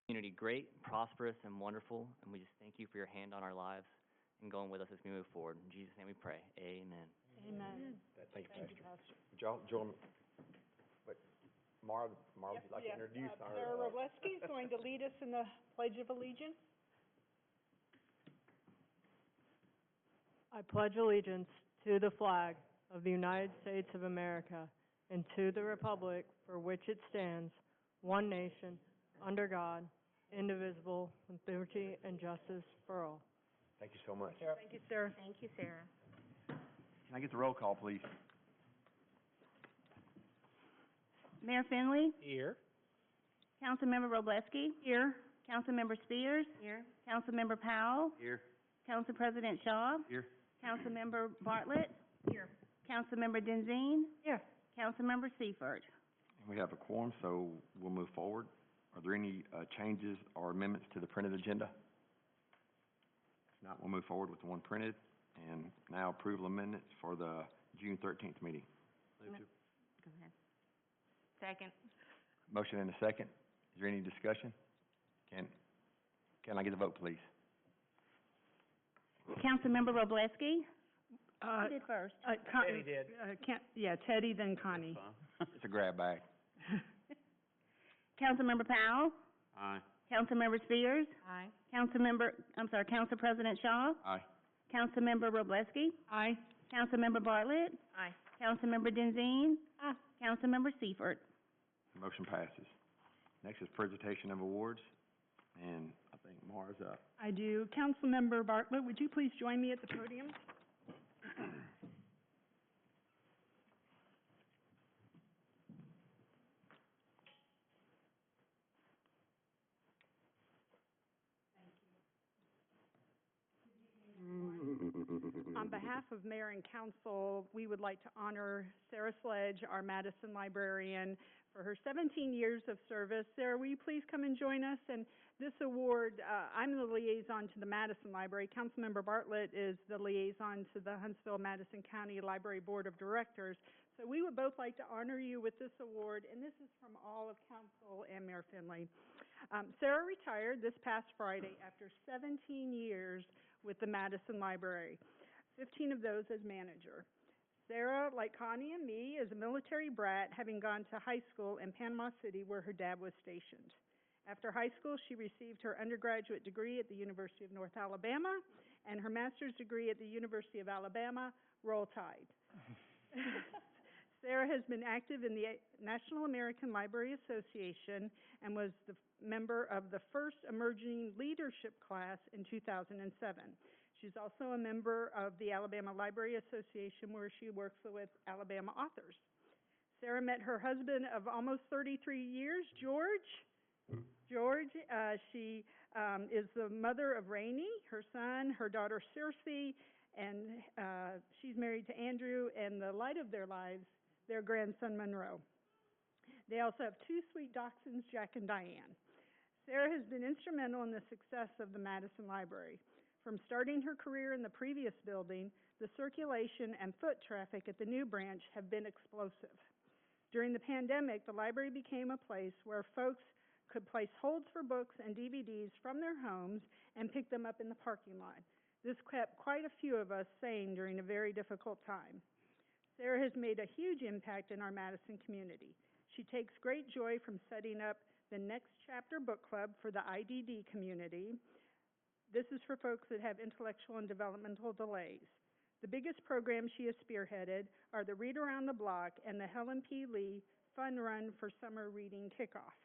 community great, prosperous, and wonderful, and we just thank you for your hand on our lives and going with us as we move forward. In Jesus' name we pray. Amen. Amen. Thank you, Pastor. Would y'all join? But Maura, would you like to introduce our... Sarah Wroblewski is going to lead us in the Pledge of Allegiance. I pledge allegiance to the flag of the United States of America and to the republic for which it stands, one nation, under God, indivisible, with liberty and justice for all. Thank you so much. Thank you, Sarah. Thank you, Sarah. Can I get the roll call, please? Mayor Finley? Here. Councilmember Wroblewski? Here. Councilmember Spears? Here. Councilmember Powell? Here. Council President Shaw? Here. Councilmember Bartlett? Here. Councilmember Denzine? Here. Councilmember Seifert? And we have a quorum, so we'll move forward. Are there any changes or amendments to the printed agenda? If not, we'll move forward with the one printed. And now approval of minutes for the June 13th meeting. Go ahead. Second. Motion and a second. Is there any discussion? Can I get a vote, please? Councilmember Wroblewski? Who did first? Teddy did. Teddy, then Connie. It's a grab bag. Councilmember Powell? Aye. Councilmember Spears? Aye. Council President Shaw? Aye. Councilmember Wroblewski? Aye. Councilmember Bartlett? Aye. Councilmember Denzine? Aye. Councilmember Seifert? Motion passes. Next is presentation of awards, and I think Maura's up. I do. Councilmember Bartlett, would you please join me at the podium? On behalf of Mayor and Council, we would like to honor Sarah Sledge, our Madison Librarian, for her 17 years of service. Sarah, will you please come and join us? And this award, I'm the liaison to the Madison Library. Councilmember Bartlett is the liaison to the Huntsville-Madison County Library Board of Directors. So we would both like to honor you with this award, and this is from all of Council and Mayor Finley. Sarah retired this past Friday after 17 years with the Madison Library, 15 of those as manager. Sarah, like Connie and me, is a military brat, having gone to high school in Panama City where her dad was stationed. After high school, she received her undergraduate degree at the University of North Alabama and her master's degree at the University of Alabama. Roll Tide. Sarah has been active in the National American Library Association and was the member of the first emerging leadership class in 2007. She's also a member of the Alabama Library Association, where she works with Alabama authors. Sarah met her husband of almost 33 years, George. She is the mother of Ranae, her son, her daughter Circe, and she's married to Andrew, and the light of their lives, their grandson Monroe. They also have two sweet dachshunds, Jack and Diane. Sarah has been instrumental in the success of the Madison Library. From starting her career in the previous building, the circulation and foot traffic at the new branch have been explosive. During the pandemic, the library became a place where folks could place holds for books and DVDs from their homes and pick them up in the parking lot. This kept quite a few of us sane during a very difficult time. Sarah has made a huge impact in our Madison community. She takes great joy from setting up the Next Chapter book club for the IDD community. This is for folks that have intellectual and developmental delays. The biggest programs she has spearheaded are the Read Around the Block and the Helen P. Lee Fun Run for Summer Reading Kickoff.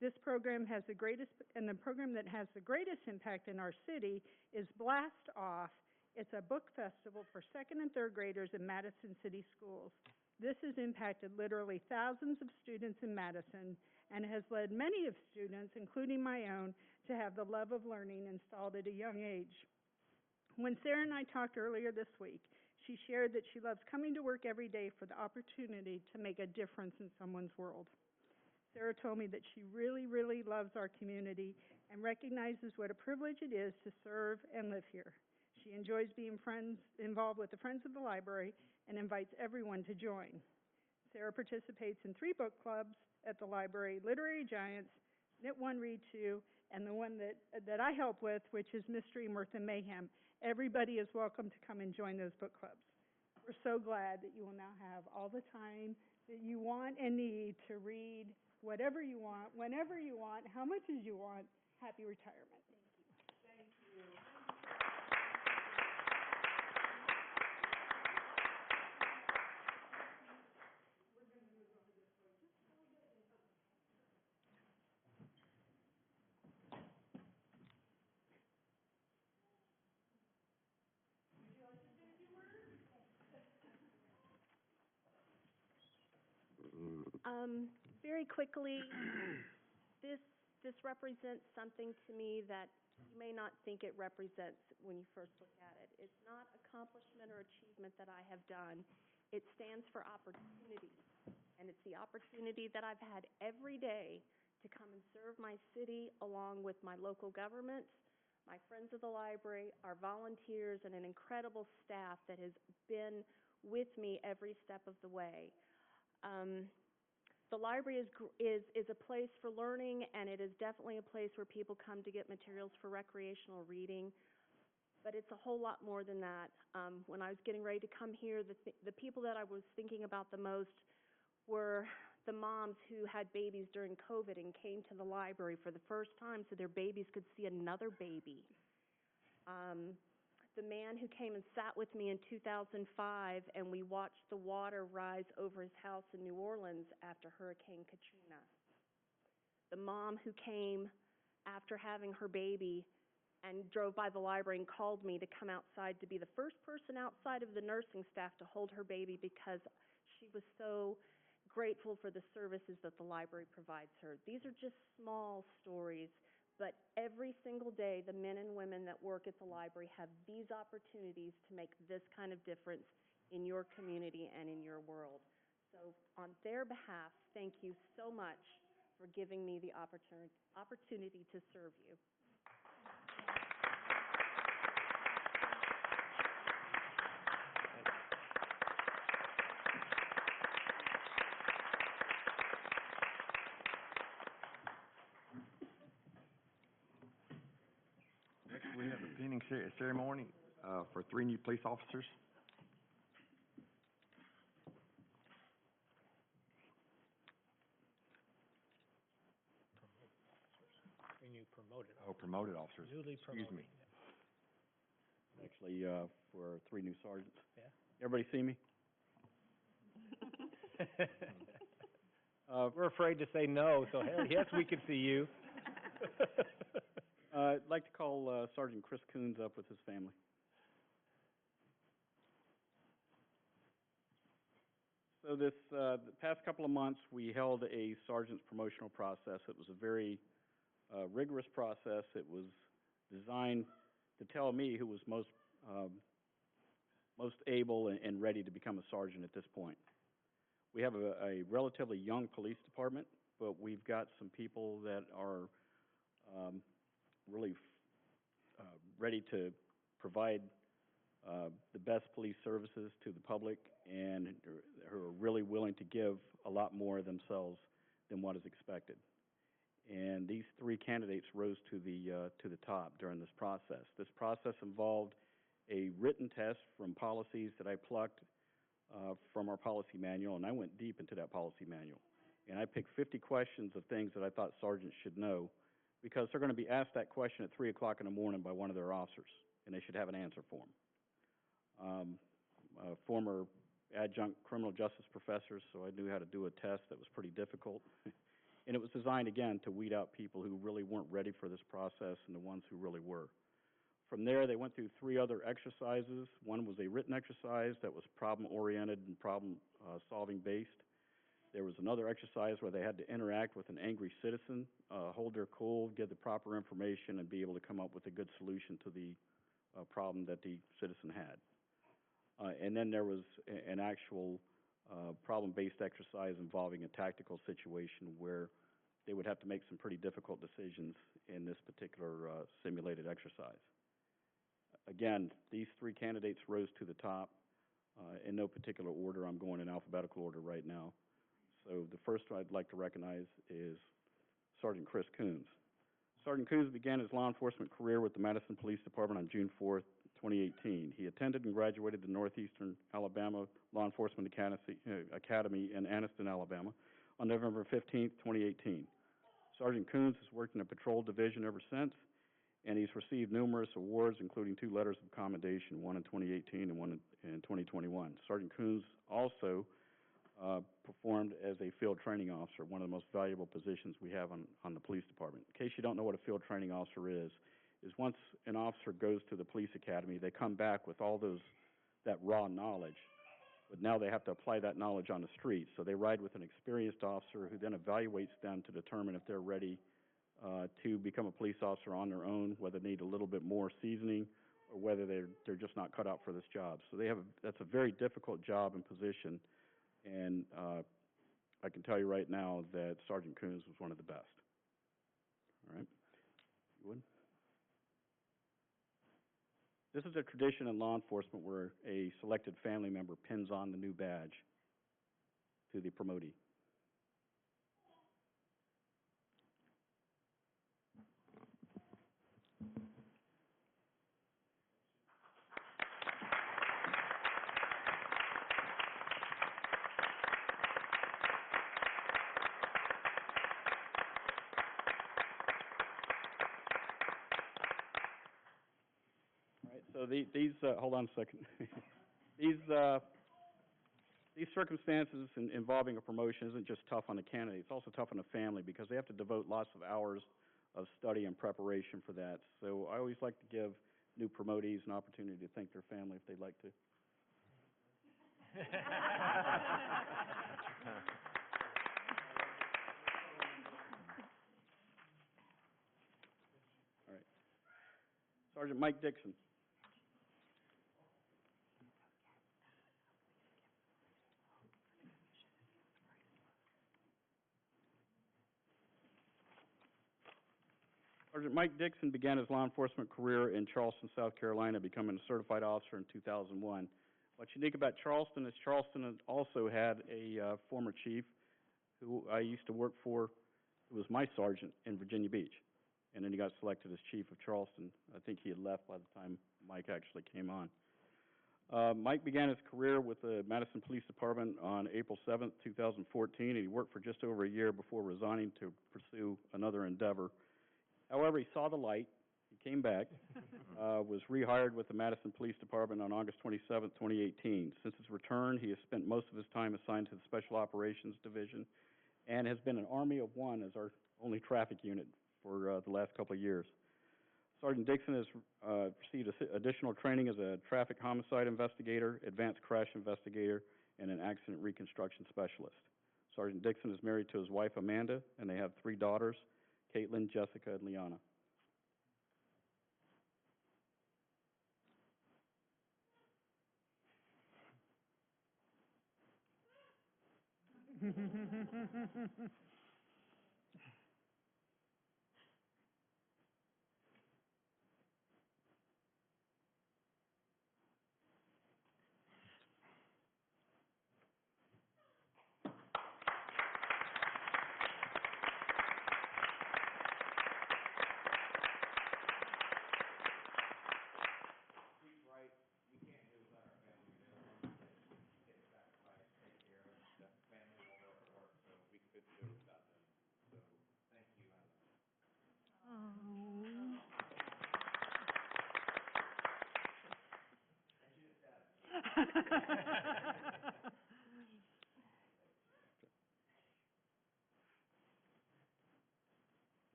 This program has the greatest, and the program that has the greatest impact in our city is Blast Off. It's a book festival for second and third graders in Madison City schools. This has impacted literally thousands of students in Madison and has led many of students, including my own, to have the love of learning installed at a young age. When Sarah and I talked earlier this week, she shared that she loves coming to work every day for the opportunity to make a difference in someone's world. Sarah told me that she really, really loves our community and recognizes what a privilege it is to serve and live here. She enjoys being involved with the Friends of the Library and invites everyone to join. Sarah participates in 3 book clubs at the library: Literary Giants, Knit One, Read Two, and the one that I help with, which is Mystery, Mirth, and Mayhem. Everybody is welcome to come and join those book clubs. We're so glad that you will now have all the time that you want and need to read whatever you want, whenever you want, how much as you want. Happy retirement. Thank you. Very quickly, this represents something to me that you may not think it represents when you first look at it. It's not accomplishment or achievement that I have done. It stands for opportunity, and it's the opportunity that I've had every day to come and serve my city along with my local government, my friends of the library, our volunteers, and an incredible staff that has been with me every step of the way. The library is a place for learning, and it is definitely a place where people come to get materials for recreational reading, but it's a whole lot more than that. When I was getting ready to come here, the people that I was thinking about the most were the moms who had babies during COVID and came to the library for the first time so their babies could see another baby. The man who came and sat with me in 2005 and we watched the water rise over his house in New Orleans after Hurricane Katrina. The mom who came after having her baby and drove by the library and called me to come outside to be the first person outside of the nursing staff to hold her baby because she was so grateful for the services that the library provides her. These are just small stories. But every single day, the men and women that work at the library have these opportunities to make this kind of difference in your community and in your world. So on their behalf, thank you so much for giving me the opportunity to serve you. Next, we have the pinning ceremony for 3 new police officers. Three new promoted. Oh, promoted officers. Newly promoted. Excuse me. Actually, for 3 new sergeants. Yeah. Everybody see me? We're afraid to say no, so yes, we can see you. I'd like to call Sergeant Chris Coons up with his family. So the past couple of months, we held a sergeant's promotional process. It was a very rigorous process. It was designed to tell me who was most able and ready to become a sergeant at this point. We have a relatively young police department, but we've got some people that are really ready to provide the best police services to the public and who are really willing to give a lot more of themselves than what is expected. And these 3 candidates rose to the top during this process. This process involved a written test from policies that I plucked from our policy manual, and I went deep into that policy manual. And I picked 50 questions of things that I thought sergeants should know, because they're going to be asked that question at 3 o'clock in the morning by one of their officers, and they should have an answer for them. A former adjunct criminal justice professor, so I knew how to do a test that was pretty difficult. And it was designed, again, to weed out people who really weren't ready for this process and the ones who really were. From there, they went through 3 other exercises. One was a written exercise that was problem-oriented and problem-solving based. There was another exercise where they had to interact with an angry citizen, hold their cool, give the proper information, and be able to come up with a good solution to the problem that the citizen had. And then there was an actual problem-based exercise involving a tactical situation where they would have to make some pretty difficult decisions in this particular simulated exercise. Again, these 3 candidates rose to the top in no particular order. I'm going in alphabetical order right now. So the first one I'd like to recognize is Sergeant Chris Coons. Sergeant Coons began his law enforcement career with the Madison Police Department on June 4th, 2018. He attended and graduated the Northeastern Alabama Law Enforcement Academy in Anniston, Alabama on November 15th, 2018. Sergeant Coons has worked in a patrol division ever since, and he's received numerous awards, including 2 letters of commendation, one in 2018 and one in 2021. Sergeant Coons also performed as a field training officer, one of the most valuable positions we have on the police department. In case you don't know what a field training officer is once an officer goes to the police academy, they come back with all that raw knowledge, but now they have to apply that knowledge on the street. So they ride with an experienced officer who then evaluates them to determine if they're ready to become a police officer on their own, whether they need a little bit more seasoning or whether they're just not cut out for this job. So that's a very difficult job and position, and I can tell you right now that Sergeant Coons was one of the best. All right, you would? This is a tradition in law enforcement where a selected family member pins on the new badge to the promotee. So these hold on a second. These circumstances involving a promotion isn't just tough on the candidate, it's also tough on the family because they have to devote lots of hours of study and preparation for that. So I always like to give new promotees an opportunity to thank their family if they'd like to. All right. Sergeant Mike Dixon. Sergeant Mike Dixon began his law enforcement career in Charleston, South Carolina, becoming a certified officer in 2001. What's unique about Charleston is Charleston also had a former chief who I used to work for, who was my sergeant in Virginia Beach, and then he got selected as chief of Charleston. I think he had left by the time Mike actually came on. Mike began his career with the Madison Police Department on April 7th, 2014, and he worked for just over a year before resigning to pursue another endeavor. However, he saw the light, he came back, was rehired with the Madison Police Department on August 27, 2018. Since his return, he has spent most of his time assigned to the Special Operations Division and has been an Army of One as our only traffic unit for the last couple of years. Sergeant Dixon has received additional training as a traffic homicide investigator, advanced crash investigator, and an accident reconstruction specialist. Sergeant Dixon is married to his wife, Amanda, and they have 3 daughters, Caitlin, Jessica, and Liana.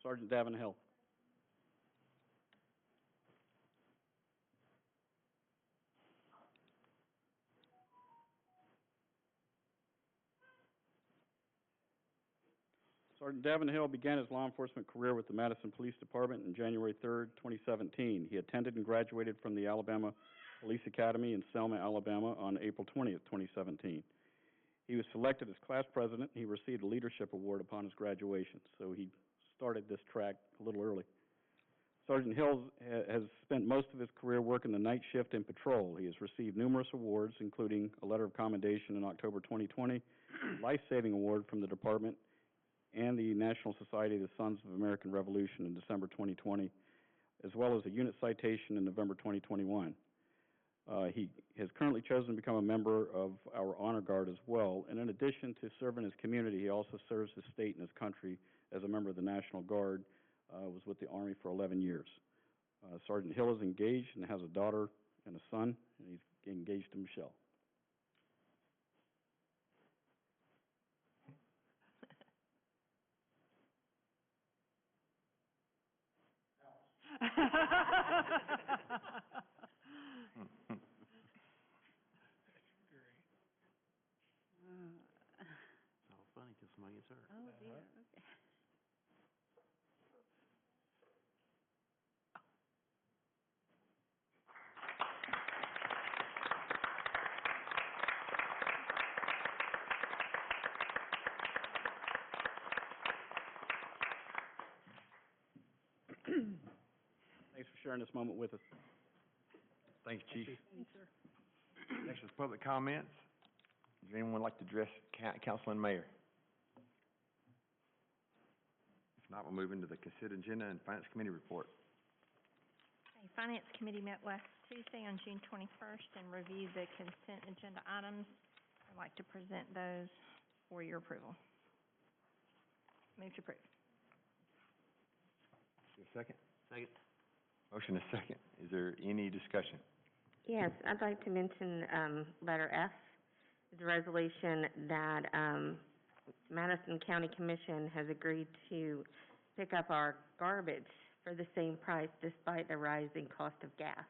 Sergeant Davin Hill. Sergeant Davin Hill began his law enforcement career with the Madison Police Department on January 3rd, 2017. He attended and graduated from the Alabama Police Academy in Selma, Alabama on April 20th, 2017. He was selected as class president, and he received a leadership award upon his graduation, so he started this track a little early. Sergeant Hill has spent most of his career working the night shift in patrol. He has received numerous awards, including a letter of commendation in October 2020, life-saving award from the department and the National Society of the Sons of American Revolution in December 2020, as well as a unit citation in November 2021. He has currently chosen to become a member of our Honor Guard as well, and in addition to serving his community, he also serves his state and his country as a member of the National Guard, was with the Army for 11 years. Sergeant Hill is engaged and has a daughter and a son, and he's engaged to Michelle. It's all funny till somebody gets hurt. Oh, dear, okay. Thanks for sharing this moment with us. Thanks, Chief. Thanks, sir. Next is public comments. Does anyone like to address council and mayor? If not, we'll move into the consent agenda and finance committee report. Okay, Finance Committee met last Tuesday on June 21st and reviewed the consent agenda items. I'd like to present those for your approval. Move to approve. Is there a second? Second. Motion is second. Is there any discussion? Yes, I'd like to mention, letter F is a resolution that, Madison County Commission has agreed to pick up our garbage for the same price despite the rising cost of gas.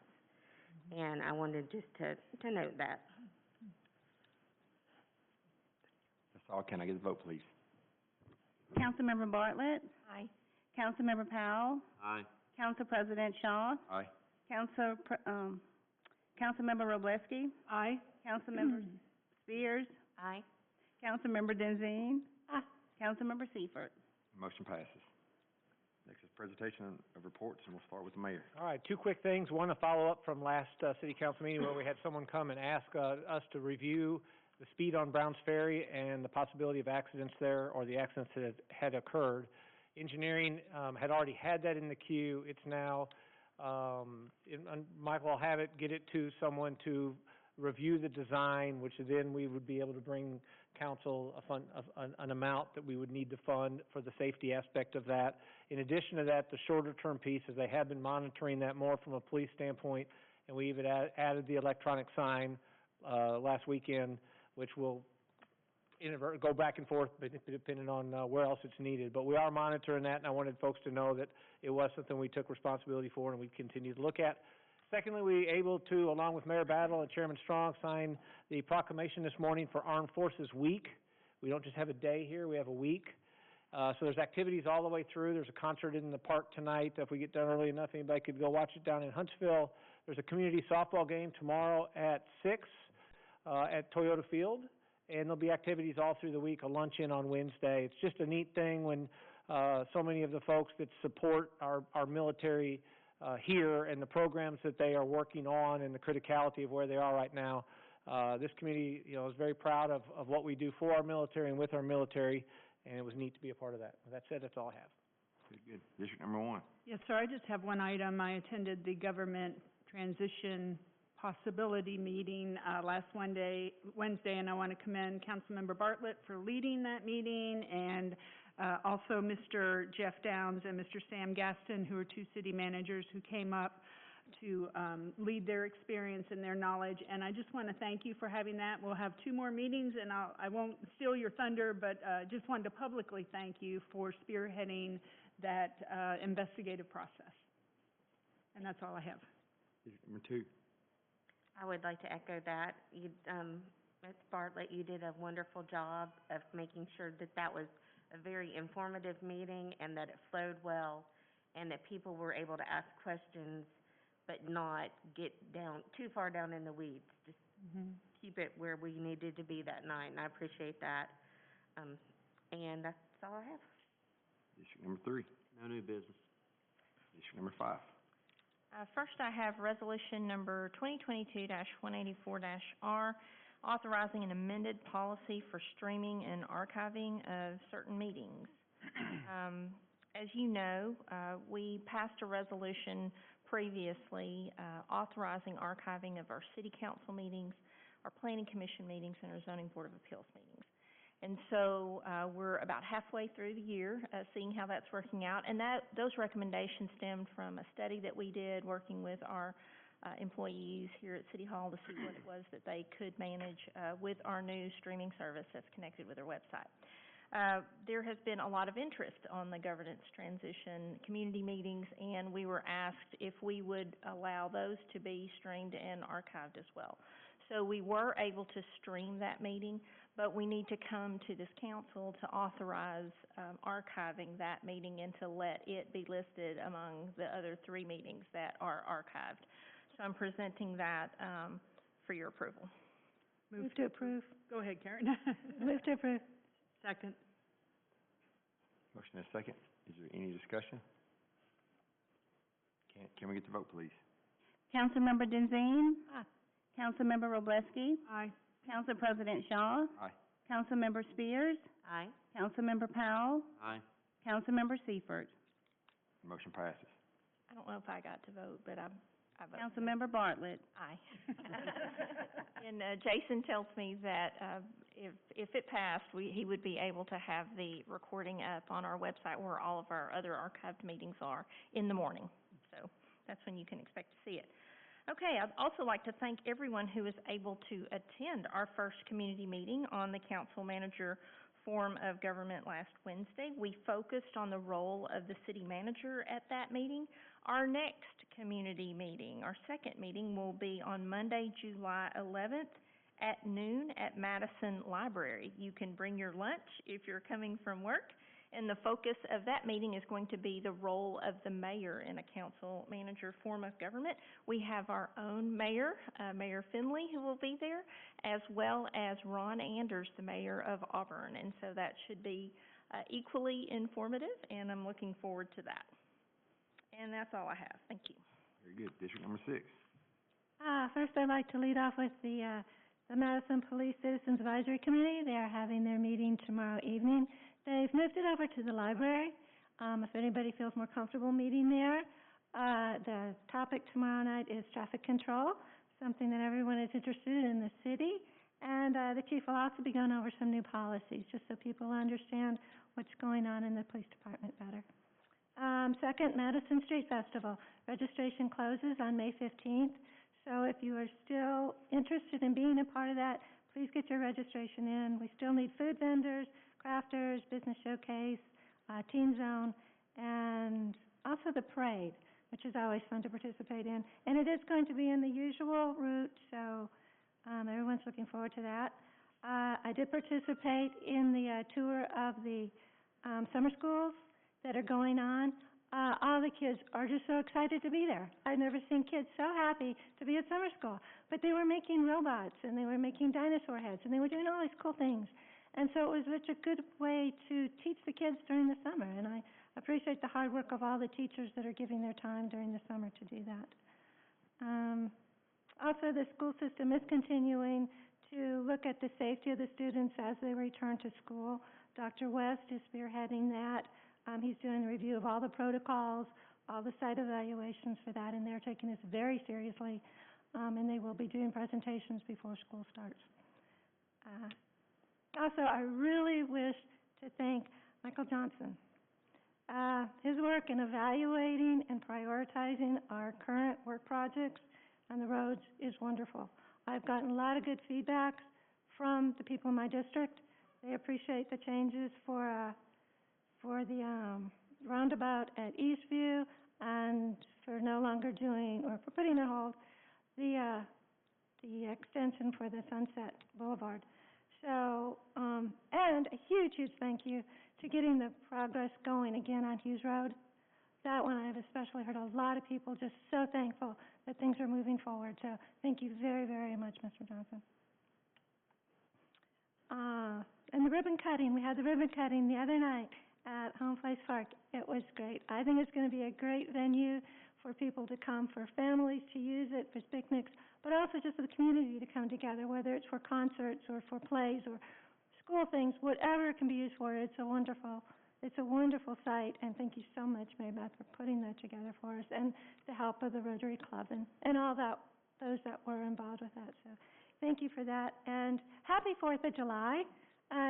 And I wanted just to note that. That's all. Can I get a vote, please? Councilmember Bartlett, Aye. Councilmember Powell, Aye. Council President Shaw, Aye. Councilmember Wroblewski, Aye. Councilmember Spears, Aye. Councilmember Denzine, Aye. Councilmember Seifert. Motion passes. Next is presentation of reports, and we'll start with the mayor. All right, two quick things. One, a follow-up from last city council meeting where we had someone come and ask us to review the speed on Browns Ferry and the possibility of accidents there, or the accidents that had occurred. Engineering had already had that in the queue. It's now, Michael will have it, get it to someone to review the design, which then we would be able to bring council an amount that we would need to fund for the safety aspect of that. In addition to that, the shorter term piece is they have been monitoring that more from a police standpoint, and we even added the electronic sign last weekend, which will go back and forth depending on where else it's needed. But we are monitoring that, and I wanted folks to know that it was something we took responsibility for and we continue to look at. Secondly, we were able to, along with Mayor Battle and Chairman Strong, sign the proclamation this morning for Armed Forces Week. We don't just have a day here, we have a week. So there's activities all the way through. There's a concert in the park tonight. If we get done early enough, anybody could go watch it down in Huntsville. There's a community softball game tomorrow at 6 at Toyota Field. And there'll be activities all through the week, a luncheon on Wednesday. It's just a neat thing when so many of the folks that support our military here and the programs that they are working on and the criticality of where they are right now. This community, is very proud of what we do for our military and with our military, and it was neat to be a part of that. With that said, that's all I have. Good. District number 1. Yes, sir, I just have one item. I attended the government transition possibility meeting last Wednesday, and I want to commend Councilmember Bartlett for leading that meeting, and also Mr. Jeff Downs and Mr. Sam Gaston, who are two city managers who came up to lead their experience and their knowledge. And I just want to thank you for having that. We'll have 2 more meetings, and I won't steal your thunder, but just wanted to publicly thank you for spearheading that investigative process. And that's all I have. District number 2. I would like to echo that. Ms. Bartlett, you did a wonderful job of making sure that that was a very informative meeting and that it flowed well and that people were able to ask questions but not get too far down in the weeds. Just keep it where we needed to be that night, and I appreciate that. And that's all I have. District number 3. No new business. District number 5. First, I have resolution number 2022-184-R, authorizing an amended policy for streaming and archiving of certain meetings. As you know, we passed a resolution previously authorizing archiving of our city council meetings, our planning commission meetings, and our zoning board of appeals meetings. And so we're about halfway through the year, seeing how that's working out. And those recommendations stemmed from a study that we did working with our employees here at City Hall to see what it was that they could manage with our new streaming service that's connected with our website. There has been a lot of interest on the governance transition community meetings, and we were asked if we would allow those to be streamed and archived as well. So we were able to stream that meeting, but we need to come to this council to authorize archiving that meeting and to let it be listed among the other 3 meetings that are archived. So I'm presenting that for your approval. Move to approve. Go ahead, Karen. Move to approve. Second. Motion and a second. Is there any discussion? Can we get the vote, please? Councilmember Denzine. Aye. Councilmember Wroblewski. Aye. Council President Shaw. Aye. Councilmember Spears. Aye. Councilmember Powell. Aye. Councilmember Seifert. Motion passes. I don't know if I got to vote, but I voted. Councilmember Bartlett. Aye. And Jason tells me that if it passed, he would be able to have the recording up on our website where all of our other archived meetings are in the morning. So that's when you can expect to see it. Okay, I'd also like to thank everyone who was able to attend our first community meeting on the council manager form of government last Wednesday. We focused on the role of the city manager at that meeting. Our next community meeting, our second meeting, will be on Monday, July 11th at noon at Madison Library. You can bring your lunch if you're coming from work, and the focus of that meeting is going to be the role of the mayor in a council manager form of government. We have our own mayor, Mayor Finley, who will be there, as well as Ron Anders, the mayor of Auburn, and so that should be equally informative, and I'm looking forward to that. And that's all I have. Thank you. Very good. District number 6. First, I'd like to lead off with the Madison Police Citizens Advisory Committee. They are having their meeting tomorrow evening. They've moved it over to the library, if anybody feels more comfortable meeting there. The topic tomorrow night is traffic control, something that everyone is interested in the city. And the chief will also be going over some new policies, just so people understand what's going on in the police department better. Second, Madison Street Festival. Registration closes on May 15th. So if you are still interested in being a part of that, please get your registration in. We still need food vendors, crafters, business showcase, teen zone, and also the parade, which is always fun to participate in. And it is going to be in the usual route, so everyone's looking forward to that. I did participate in the tour of the summer schools that are going on. All the kids are just so excited to be there. I've never seen kids so happy to be at summer school. But they were making robots, and they were making dinosaur heads, and they were doing all these cool things. And so it was such a good way to teach the kids during the summer, and I appreciate the hard work of all the teachers that are giving their time during the summer to do that. Also, the school system is continuing to look at the safety of the students as they return to school. Dr. West is spearheading that. He's doing a review of all the protocols, all the site evaluations for that, and they're taking this very seriously, and they will be doing presentations before school starts. Also, I really wish to thank Michael Johnson. His work in evaluating and prioritizing our current work projects on the roads is wonderful. I've gotten a lot of good feedback from the people in my district. They appreciate the changes for the roundabout at Eastview, and for no longer doing, or for putting on hold, the extension for the Sunset Boulevard. So, and a huge, huge thank you to getting the progress going again on Hughes Road. That one I've especially heard a lot of people just so thankful that things are moving forward. So thank you very, very much, Mr. Johnson. And the ribbon cutting, we had the ribbon cutting the other night at Home Place Park. It was great. I think it's going to be a great venue for people to come, for families to use it, for picnics, but also just for the community to come together, whether it's for concerts or for plays or school things, whatever it can be used for. It's a wonderful It's a wonderful site, and thank you so much, Mary Beth, for putting that together for us, and the help of the Rotary Club and all those that were involved with that. So thank you for that, and happy 4th of July.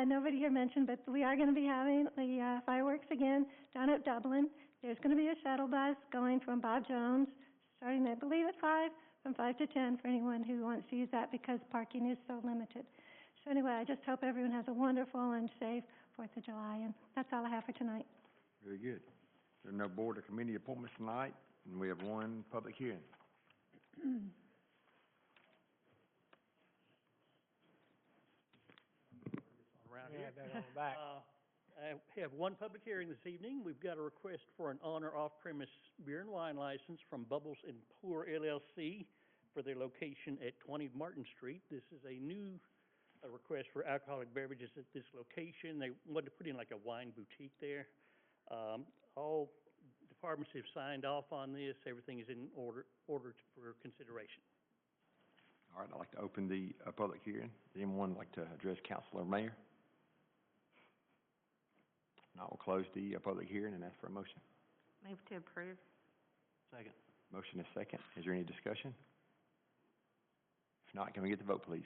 Nobody here mentioned, but we are going to be having the fireworks again down at Dublin. There's going to be a shuttle bus going from Bob Jones, starting, I believe, at 5, from 5 to 10 for anyone who wants to use that because parking is so limited. So anyway, I just hope everyone has a wonderful and safe 4th of July, and that's all I have for tonight. Very good. There are no board or committee appointments tonight, and we have one public hearing. Around Yeah, here. that on the back. I have one public hearing this evening. We've got a request for an on or off-premise beer and wine license from Bubbles and Pour LLC for their location at 20 Martin Street. This is a new request for alcoholic beverages at this location. They wanted to put in like a wine boutique there. All departments have signed off on this. Everything is in order for consideration. All right, I'd like to open the public hearing. Does anyone like to address council or mayor? Now we'll close the public hearing and ask for a motion. Move to approve. Second. Motion is second. Is there any discussion? If not, can we get the vote, please?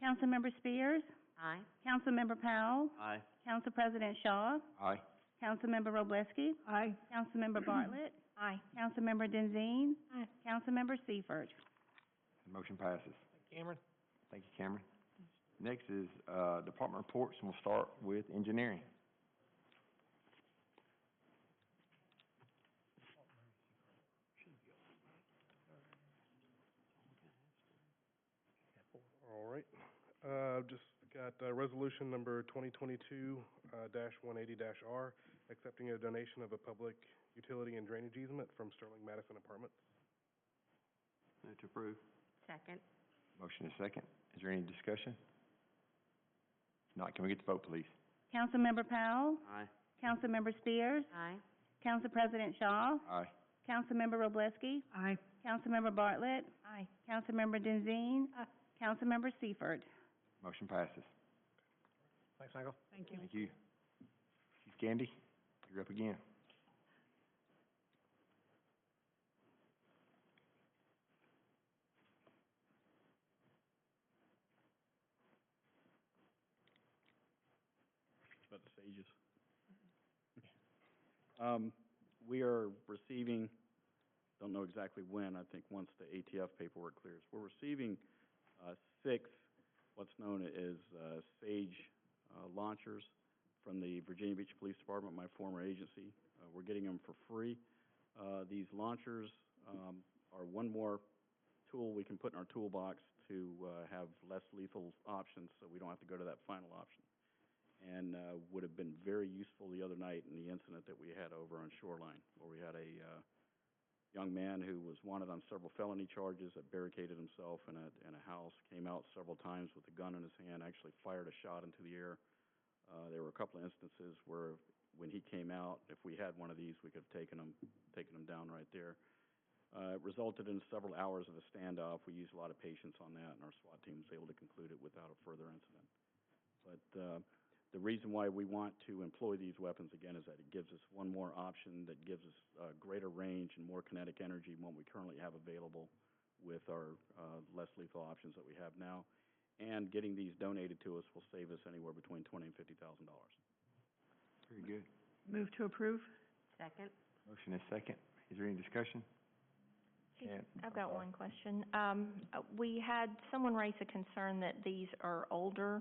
Councilmember Spears, Aye. Councilmember Powell, Aye. Council President Shaw, Aye. Councilmember Wroblewski, Aye. Councilmember Bartlett, Aye. Councilmember Denzine, Aye. Councilmember Seifert. The motion passes. Cameron? Thank you, Cameron. Next is department reports, and we'll start with engineering. All right. Just got resolution number 2022-180-R, accepting a donation of a public utility and drainage easement from Sterling Madison Apartments. Move to approve. Second. Motion is second. Is there any discussion? If not, can we get the vote, please? Councilmember Powell, Aye. Councilmember Spears, Aye. Council President Shaw, Aye. Councilmember Wroblewski, Aye. Councilmember Bartlett, Aye. Councilmember Denzine, Councilmember Seifert. Motion passes. Thanks, Michael. Thank you. Thank you. Chief Gandy, you're up again. About the stages. We are receiving, don't know exactly when, I think once the ATF paperwork clears, we're receiving 6 what's known as SAGE launchers from the Virginia Beach Police Department, my former agency. We're getting them for free. These launchers are one more tool we can put in our toolbox to have less lethal options so we don't have to go to that final option. And would have been very useful the other night in the incident that we had over on Shoreline, where we had a young man who was wanted on several felony charges, that barricaded himself in a house, came out several times with a gun in his hand, actually fired a shot into the air. There were a couple of instances where when he came out, if we had one of these, we could have taken him down right there. It resulted in several hours of a standoff. We used a lot of patience on that, and our SWAT team was able to conclude it without a further incident. But the reason why we want to employ these weapons, again, is that it gives us one more option that gives us greater range and more kinetic energy than what we currently have available with our less lethal options that we have now. And getting these donated to us will save us anywhere between $20,000 and $50,000. Very good. Move to approve. Second. Motion is second. Is there any discussion? Chief, And- I've got one question. We had someone raise a concern that these are older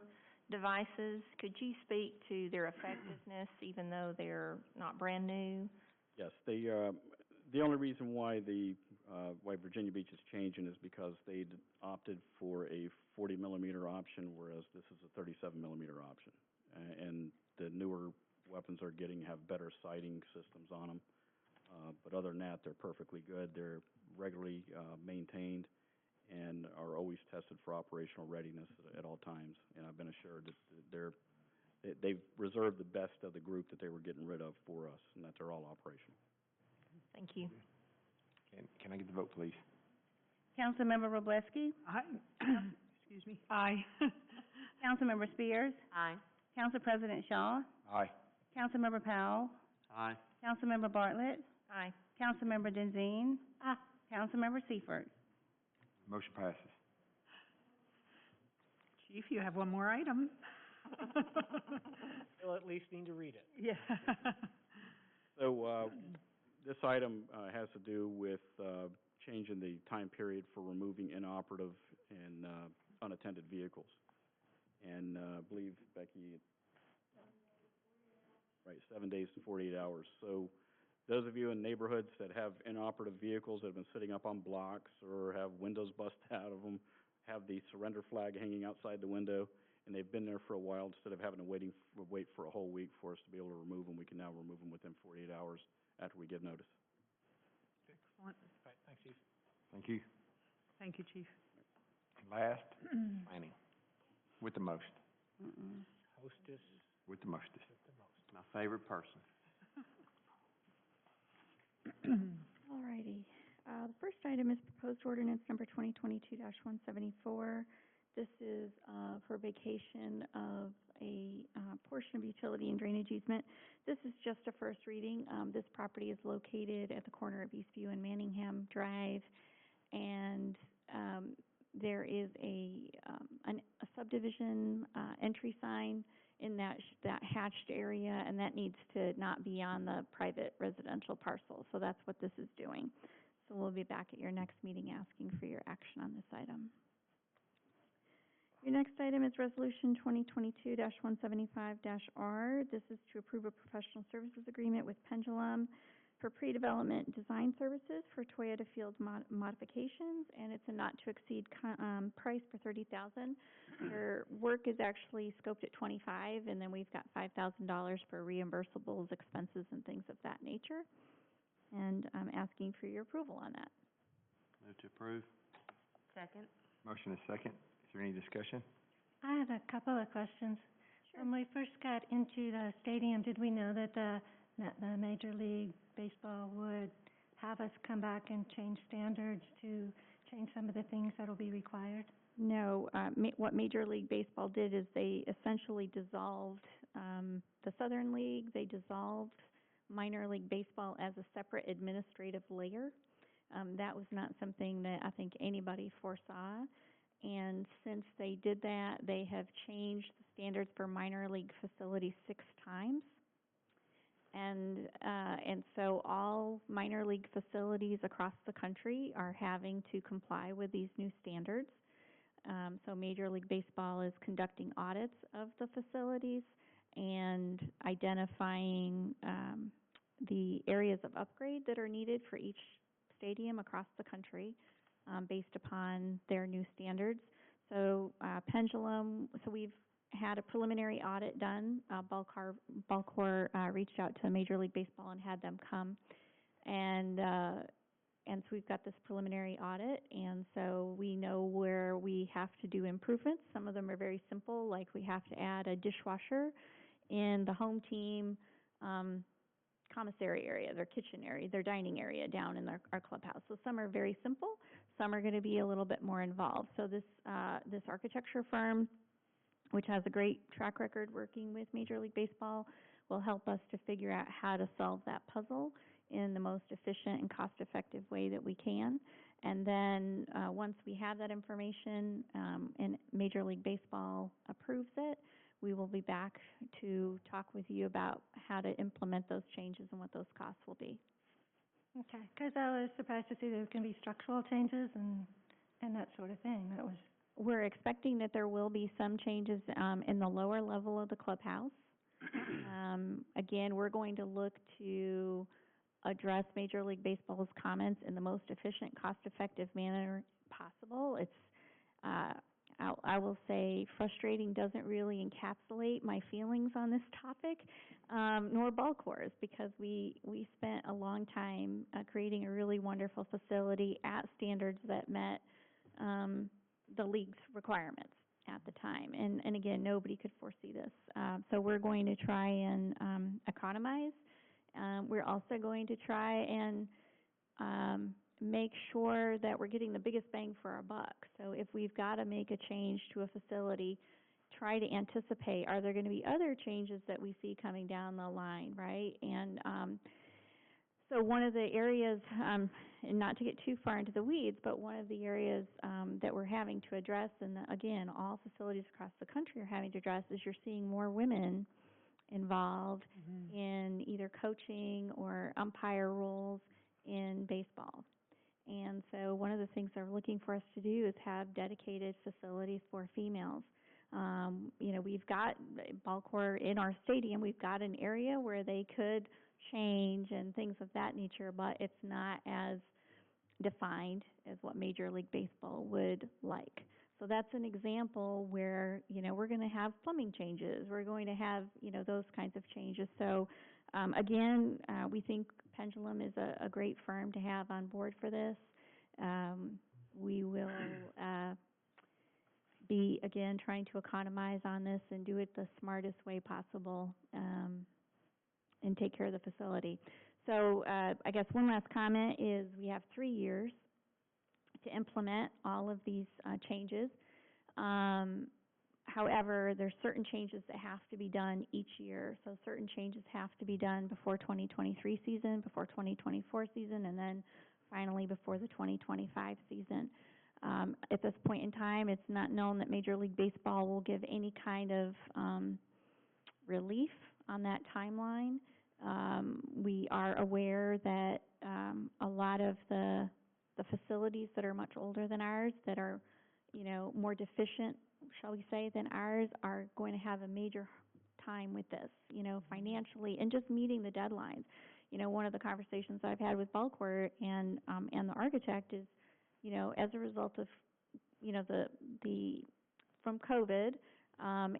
devices. Could you speak to their effectiveness, even though they're not brand new? Yes, the only reason why why Virginia Beach is changing is because they opted for a 40 millimeter option, whereas this is a 37 millimeter option. And the newer weapons have better sighting systems on them. But other than that, they're perfectly good. They're regularly maintained and are always tested for operational readiness at all times. And I've been assured that they've reserved the best of the group that they were getting rid of for us, and that they're all operational. Thank you. Can I get the vote, please? Councilmember Wroblewski, Aye. Excuse me. Aye. Councilmember Spears, Aye. Council President Shaw, Aye. Councilmember Powell, Aye. Councilmember Bartlett, Aye. Councilmember Denzine, Aye. Councilmember Seifert. Motion passes. Chief, you have one more item. You'll at least need to read it. Yeah. So, this item, has to do with, changing the time period for removing inoperative and, unattended vehicles. And, I believe, Becky, right, 7 days to 48 hours. So, those of you in neighborhoods that have inoperative vehicles that have been sitting up on blocks or have windows busted out of them, have the surrender flag hanging outside the window, and they've been there for a while, instead of having to wait for a whole week for us to be able to remove them, we can now remove them within 48 hours after we give notice. Excellent. Right, thanks, Chief. Thank you. Thank you, Chief. Last, planning, with the most, Hostess with the mostest. with the most. My favorite person. All righty. The first item is proposed ordinance number 2022-174. This is for vacation of a portion of utility and drainage easement. This is just a first reading. This property is located at the corner of Eastview and Manningham Drive, and there is a subdivision entry sign in that hatched area, and that needs to not be on the private residential parcel. So that's what this is doing. So we'll be back at your next meeting asking for your action on this item. Your next item is Resolution 2022-175-R. This is to approve a professional services agreement with Pendulum for pre-development design services for Toyota Field modifications, and it's a not-to-exceed price for $30,000. Their work is actually scoped at $25,000, and then we've got $5,000 for reimbursables, expenses, and things of that nature. And I'm asking for your approval on that. Move to approve. Second. Motion is second. Is there any discussion? I have a couple of questions. Sure. When we first got into the stadium, did we know that the Major League Baseball would have us come back and change standards to change some of the things that will be required? No, what Major League Baseball did is they essentially dissolved the Southern League. They dissolved minor league baseball as a separate administrative layer. That was not something that I think anybody foresaw. And since they did that, they have changed the standards for minor league facilities 6 times. And so all minor league facilities across the country are having to comply with these new standards. So Major League Baseball is conducting audits of the facilities and identifying the areas of upgrade that are needed for each stadium across the country based upon their new standards. So Pendulum, so we've had a preliminary audit done. Balcor reached out to Major League Baseball and had them come. And so we've got this preliminary audit, and so we know where we have to do improvements. Some of them are very simple, like we have to add a dishwasher in the home team commissary area, their kitchen area, their dining area down in our clubhouse. So some are very simple. Some are going to be a little bit more involved. So this architecture firm, which has a great track record working with Major League Baseball, will help us to figure out how to solve that puzzle in the most efficient and cost-effective way that we can. And then once we have that information and Major League Baseball approves it, we will be back to talk with you about how to implement those changes and what those costs will be. Okay, because I was surprised to see there was going to be structural changes and that sort of thing. That was. We're expecting that there will be some changes in the lower level of the clubhouse. Again, we're going to look to address Major League Baseball's comments in the most efficient, cost-effective manner possible. It's I will say frustrating doesn't really encapsulate my feelings on this topic, nor Balcor's, because we spent a long time creating a really wonderful facility at standards that met the league's requirements at the time. And again, nobody could foresee this. So we're going to try and economize. We're also going to try and make sure that we're getting the biggest bang for our buck. So if we've got to make a change to a facility, try to anticipate, are there going to be other changes that we see coming down the line, right? And so one of the areas, and not to get too far into the weeds, but one of the areas that we're having to address, and again, all facilities across the country are having to address, is you're seeing more women involved in either coaching or umpire roles in baseball. And so one of the things they're looking for us to do is have dedicated facilities for females. You know, we've got ball court in our stadium. We've got an area where they could change and things of that nature, but it's not as defined as what Major League Baseball would like. So that's an example where, you know, we're going to have plumbing changes. We're going to have, you know, those kinds of changes. So, again, we think Pendulum is a great firm to have on board for this. We will be, again, trying to economize on this and do it the smartest way possible and take care of the facility. So I guess one last comment is we have 3 years to implement all of these changes. However, there's certain changes that have to be done each year. So certain changes have to be done before 2023 season, before 2024 season, and then finally before the 2025 season. At this point in time, it's not known that Major League Baseball will give any kind of relief on that timeline. We are aware that a lot of the facilities that are much older than ours, that are, you know, more deficient, shall we say, than ours, are going to have a major time with this, you know, financially, and just meeting the deadlines. You know, one of the conversations I've had with Ball Court and the architect is, you know, as a result of, you know, the from COVID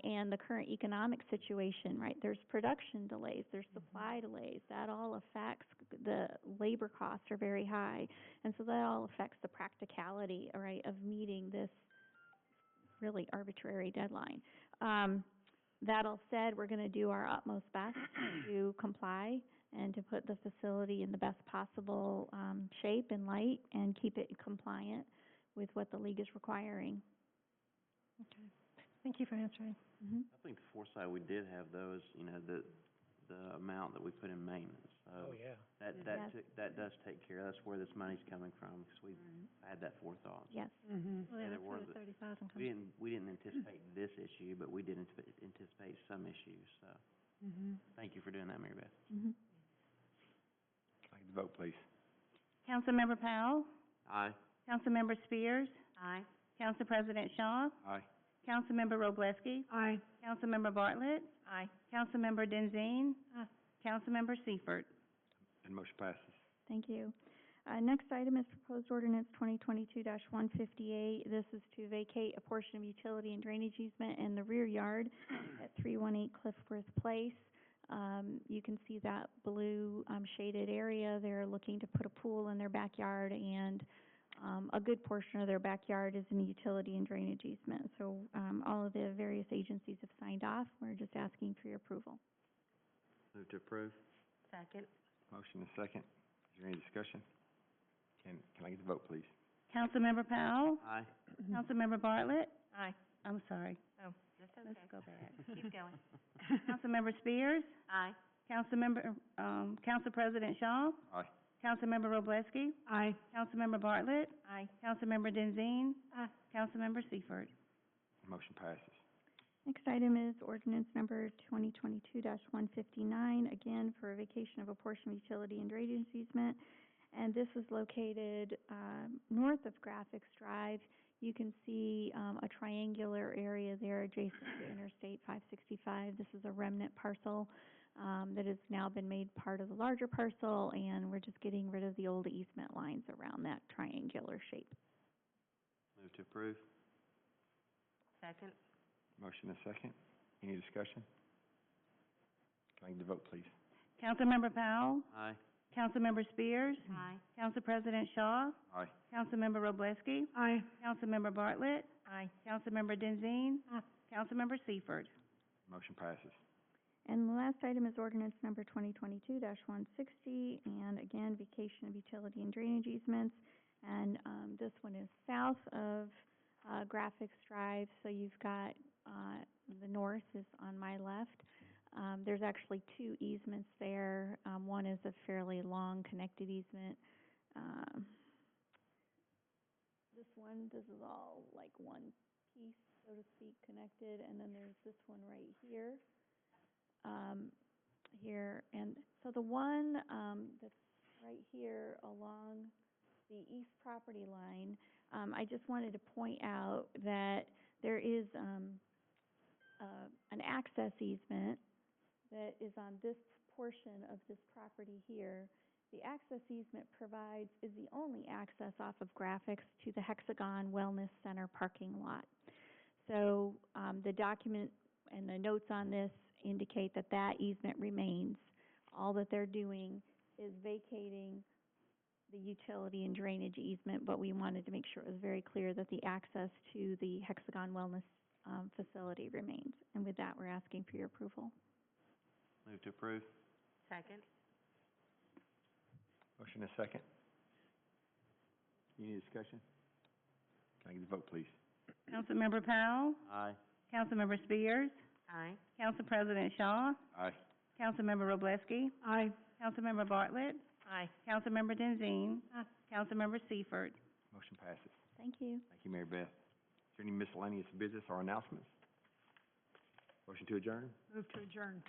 and the current economic situation, right? There's production delays, there's supply delays. That all affects, the labor costs are very high, and so that all affects the practicality, right, of meeting this really arbitrary deadline. That all said, we're going to do our utmost best to comply and to put the facility in the best possible shape and light and keep it compliant with what the league is requiring. Okay. Thank you for answering. Mm-hmm. I think the foresight we did have, though, is, you know, the amount that we put in maintenance. So that does take care. That's where this money's coming from, because we had that forethought. Yes. Well, And that's it where was, the 30,000 comes we didn't anticipate this issue, but we did anticipate some issues. So thank you for doing that, Mary Beth. Mm-hmm. Take the vote, please. Councilmember Powell, Aye. Councilmember Spears, Aye. Council President Shaw, Aye. Councilmember Wroblewski, Aye. Councilmember Bartlett, Aye. Councilmember Denzine, Aye. Councilmember Seifert. And motion passes. Thank you. Next item is proposed ordinance 2022-158. This is to vacate a portion of utility and drainage easement in the rear yard at 318 Cliffworth Pl. You can see that blue shaded area. They're looking to put a pool in their backyard, and a good portion of their backyard is in a utility and drainage easement. So all of the various agencies have signed off. We're just asking for your approval. Move to approve. Second. Motion is second. Is there any discussion? Can I get the vote, please? Councilmember Powell, Aye. Councilmember Bartlett, Aye. I'm sorry, Oh, that's okay. let's go back. Keep going. Councilmember Spears, Aye. Council President Shaw, Aye. Councilmember Wroblewski, Aye. Councilmember Bartlett, Aye. Councilmember Denzine, Aye. Councilmember Seifert. Motion passes. Next item is ordinance number 2022-159, again for a vacation of a portion of utility and drainage easement. And this is located north of Graphics Drive. You can see a triangular area there adjacent to Interstate 565. This is a remnant parcel that has now been made part of the larger parcel, and we're just getting rid of the old easement lines around that triangular shape. Move to approve. Second. Motion is second. Any discussion? Can I get the vote, please? Councilmember Powell, Aye. Councilmember Spears, Aye. Council President Shaw, Aye. Councilmember Wroblewski, Aye. Councilmember Bartlett, Aye. Councilmember Denzine, Councilmember Seifert. Motion passes. And the last item is ordinance number 2022-160, and again, vacation of utility and drainage easements. And this one is south of Graphics Drive, so you've got the north is on my left. There's actually two easements there. One is a fairly long connected easement. This is all like one piece, so to speak, connected, and then there's this one right here. And so the one, that's right here along the east property line, I just wanted to point out that there is, an access easement that is on this portion of this property here. The access easement is the only access off of Graphics to the Hexagon Wellness Center parking lot. So, the document and the notes on this indicate that that easement remains. All that they're doing is vacating the utility and drainage easement, but we wanted to make sure it was very clear that the access to the Hexagon Wellness facility remains. And with that, we're asking for your approval. Move to approve. Second. Motion is second. Any discussion? Can I get the vote, please? Councilmember Powell, Aye. Councilmember Spears, Aye. Council President Shaw, Aye. Councilmember Wroblewski, Aye. Councilmember Bartlett, Aye. Councilmember Denzine, Councilmember Seifert. Motion passes. Thank you. Thank you, Mary Beth. Is there any miscellaneous business or announcements? Motion to adjourn? Move to adjourn.